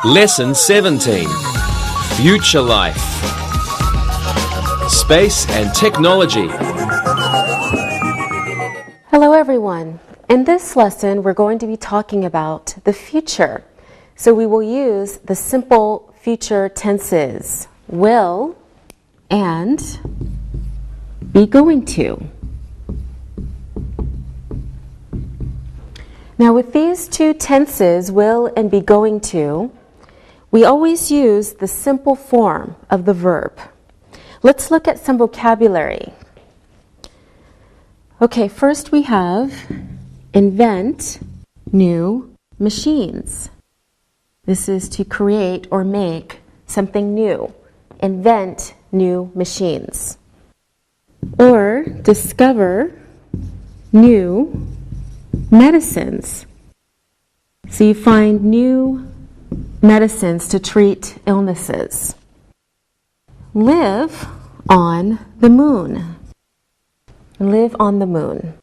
Lesson 17. Future Life. Space and Technology. Hello everyone. In this lesson, we're going to be talking about the future. So we will use the simple future tenses, will and be going to. Now with these two tenses, will and be going to, we always use the simple form of the verb. Let's look at some vocabulary. Okay, first we have invent new machines. This is to create or make something new. Invent new machines. Or discover new medicines. So you find new medicines to treat illnesses. Live on the moon. Live on the moon.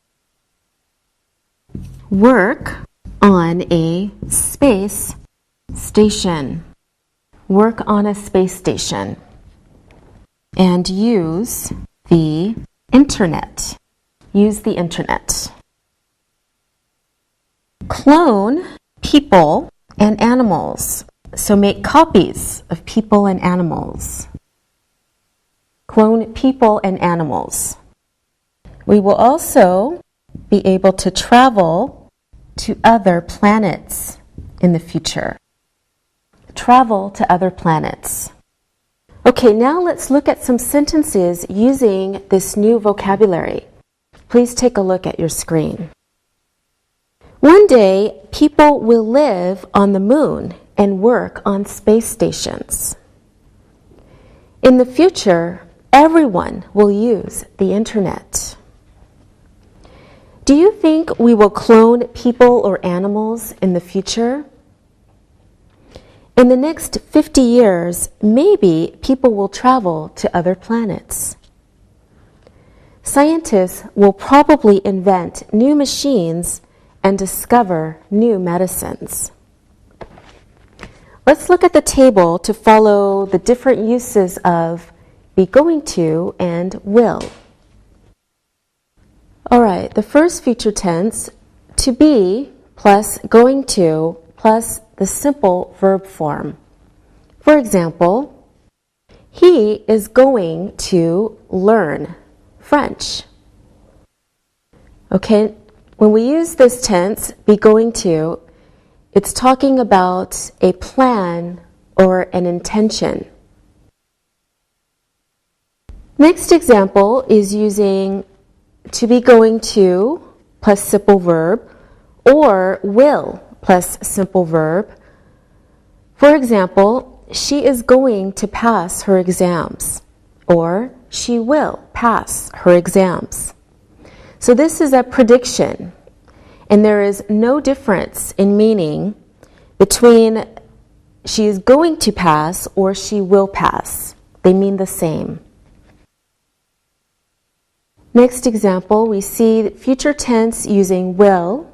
Work on a space station. Work on a space station. And use the internet. Use the internet. Clone people and animals. So make copies of people and animals. Clone people and animals. We will also be able to travel to other planets in the future. Travel to other planets. Okay, now let's look at some sentences using this new vocabulary. Please take a look at your screen. One day, people will live on the moon and work on space stations. In the future, everyone will use the internet. Do you think we will clone people or animals in the future? In the next 50 years, maybe people will travel to other planets. Scientists will probably invent new machines and discover new medicines. Let's look at the table to follow the different uses of be going to and will. All right, the first future tense, to be plus going to plus the simple verb form. For example, he is going to learn French. Okay, when we use this tense, be going to, it's talking about a plan or an intention. Next example is using to be going to plus simple verb or will plus simple verb. For example, she is going to pass her exams or she will pass her exams. So this is a prediction, and there is no difference in meaning between she is going to pass or she will pass. They mean the same. Next example, we see future tense using will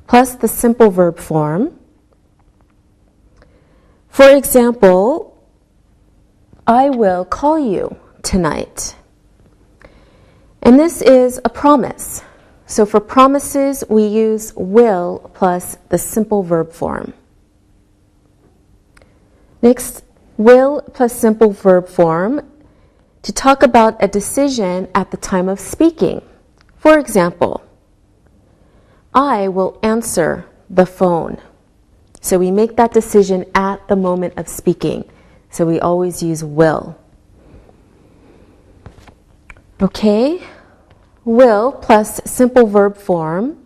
plus the simple verb form. For example, I will call you tonight. And this is a promise. So for promises, we use will plus the simple verb form. Next, will plus simple verb form to talk about a decision at the time of speaking. For example, I will answer the phone. So we make that decision at the moment of speaking. So we always use will. Okay, will plus simple verb form.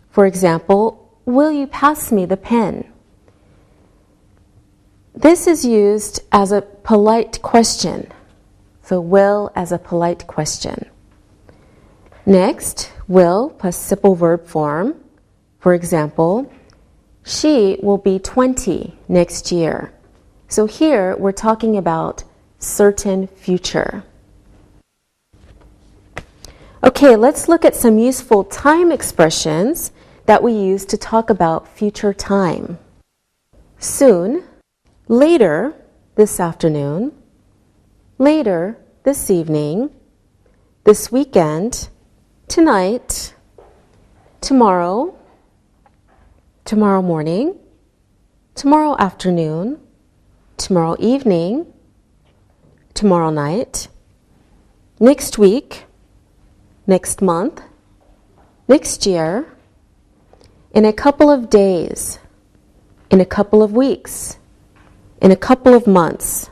For example, will you pass me the pen? This is used as a polite question. So will as a polite question. Next, will plus simple verb form. For example, she will be 20 next year. So here we're talking about certain future. Okay, let's look at some useful time expressions that we use to talk about future time. Soon, later this afternoon, later this evening, this weekend, tonight, tomorrow, tomorrow morning, tomorrow afternoon, tomorrow evening, tomorrow night, next week, next month, next year, in a couple of days, in a couple of weeks, in a couple of months,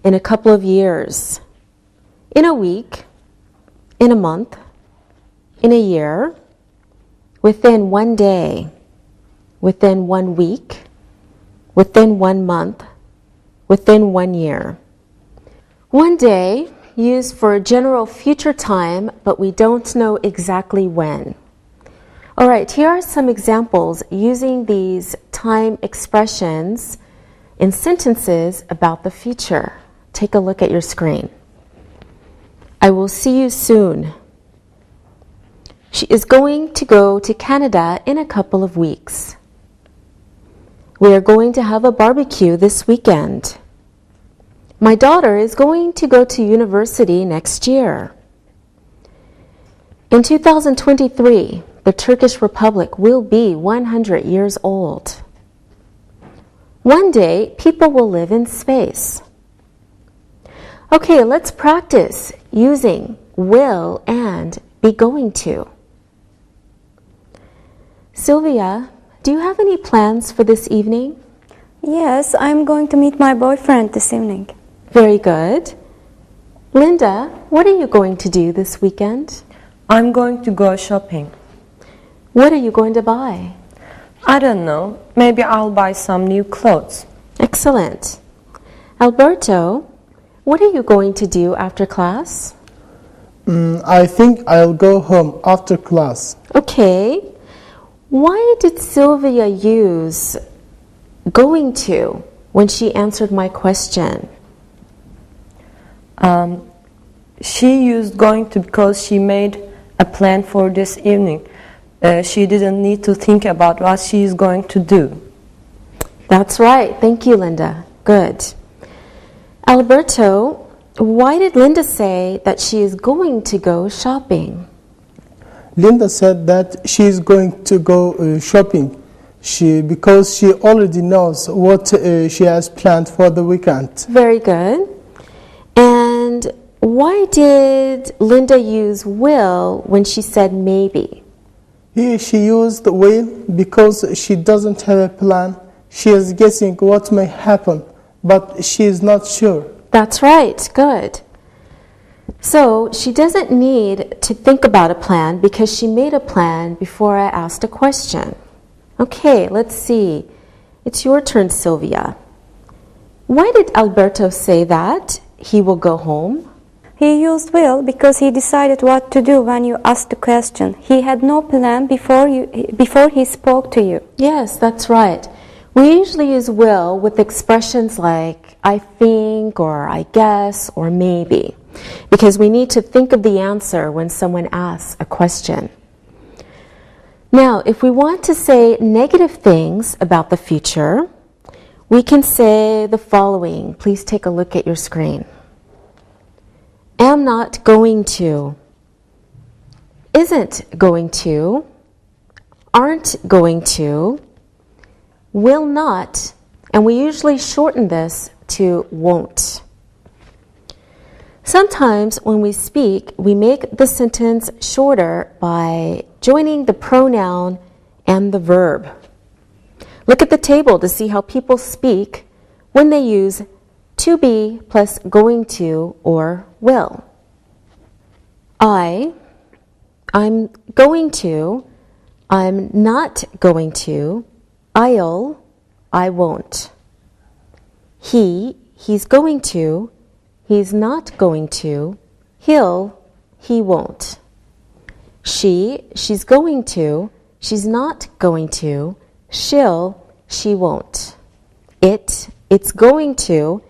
in a couple of years, in a week, in a month, in a year, within one day, within 1 week, within 1 month, within 1 year. One day, used for a general future time, but we don't know exactly when. All right, here are some examples using these time expressions in sentences about the future. Take a look at your screen. I will see you soon. She is going to go to Canada in a couple of weeks. We are going to have a barbecue this weekend. My daughter is going to go to university next year. In 2023, the Turkish Republic will be 100 years old. One day, people will live in space. Okay, let's practice using will and be going to. Sylvia, do you have any plans for this evening? Yes, I'm going to meet my boyfriend this evening. Very good. Linda, what are you going to do this weekend? I'm going to go shopping. What are you going to buy? I don't know. Maybe I'll buy some new clothes. Excellent. Alberto, what are you going to do after class? I think I'll go home after class. Okay. Why did Sylvia use going to when she answered my question? She used going to because she made a plan for this evening. She didn't need to think about what she is going to do. That's right. Thank you, Linda. Good. Alberto, why did Linda say that she is going to go shopping? Linda said that she is going to go shopping because she already knows what she has planned for the weekend. Very good. And why did Linda use will when she said maybe? Here she used will because she doesn't have a plan. She is guessing what may happen, but she is not sure. That's right. Good. So she doesn't need to think about a plan because she made a plan before I asked a question. Okay, let's see. It's your turn, Sylvia. Why did Alberto say that he will go home? He used will because he decided what to do when you asked the question. He had no plan before he spoke to you. Yes, that's right. We usually use will with expressions like I think or I guess or maybe because we need to think of the answer when someone asks a question. Now, if we want to say negative things about the future, we can say the following. Please take a look at your screen. Am not going to, isn't going to, aren't going to, will not, and we usually shorten this to won't. Sometimes when we speak, we make the sentence shorter by joining the pronoun and the verb. Look at the table to see how people speak when they use to be plus going to or will. I'm going to, I'm not going to, I'll, I won't. He's going to, he's not going to, he'll, he won't. She's going to, she's not going to, she won't. It's going to,